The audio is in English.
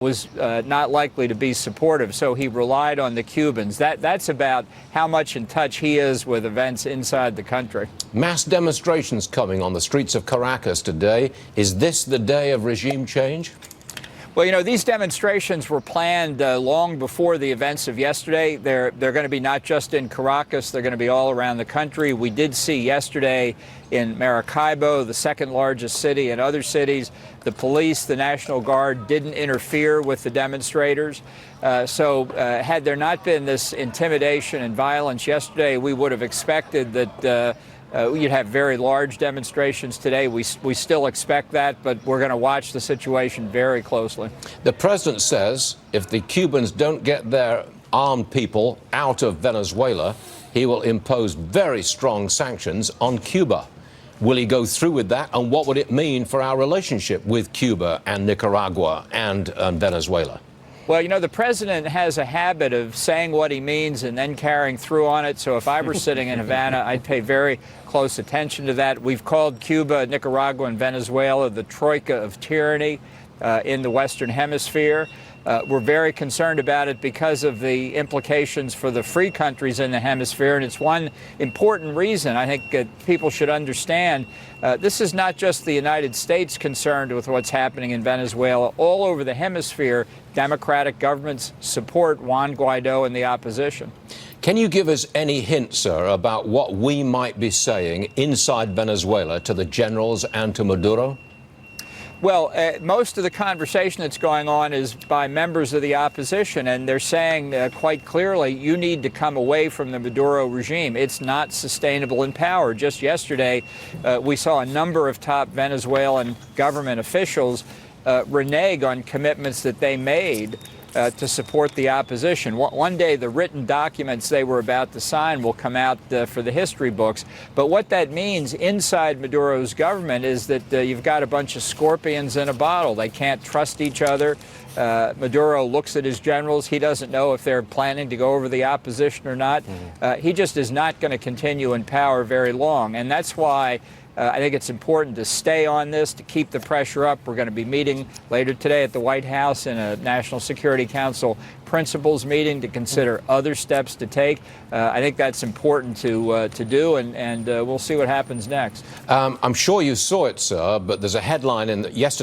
was not likely to be supportive, so he relied on the Cubans. That's about how much in touch he is with events inside the country. Mass demonstrations coming on the streets of Caracas today. Is this the day of regime change? Well, you know, these demonstrations were planned long before the events of yesterday. They're going to be not just in Caracas, they're going to be all around the country. We did see yesterday in Maracaibo, the second largest city, and other cities, the police, the National Guard didn't interfere with the demonstrators. So had there not been this intimidation and violence yesterday, we would have expected that you'd have very large demonstrations today. We still expect that, but we're going to watch the situation very closely. The president says if the Cubans don't get their armed people out of Venezuela, he will impose very strong sanctions on Cuba. Will he go through with that, and what would it mean for our relationship with Cuba and Nicaragua and Venezuela? Well, you know, the president has a habit of saying what he means and then carrying through on it. So if I were sitting in Havana, I'd pay very close attention to that. We've called Cuba, Nicaragua, and Venezuela the troika of tyranny in the Western Hemisphere. We're very concerned about it because of the implications for the free countries in the hemisphere. And it's one important reason I think people should understand. This is not just the United States concerned with what's happening in Venezuela. All over the hemisphere, democratic governments support Juan Guaido and the opposition. Can you give us any hint, sir, about what we might be saying inside Venezuela to the generals and to Maduro? Well, most of the conversation that's going on is by members of the opposition, and they're saying quite clearly, you need to come away from the Maduro regime. It's not sustainable in power. Just yesterday, we saw a number of top Venezuelan government officials renege on commitments that they made to support the opposition. One day, the written documents they were about to sign will come out for the history books. But what that means inside Maduro's government is that you've got a bunch of scorpions in a bottle. They can't trust each other. Maduro looks at his generals. He doesn't know if they're planning to go over the opposition or not. He just is not going to continue in power very long. And that's why I think it's important to stay on this, to keep the pressure up. We're going to be meeting later today at the White House in a National Security Council principals meeting to consider other steps to take. I think that's important to do, and we'll see what happens next. I'm sure you saw it, sir, but there's a headline in yesterday.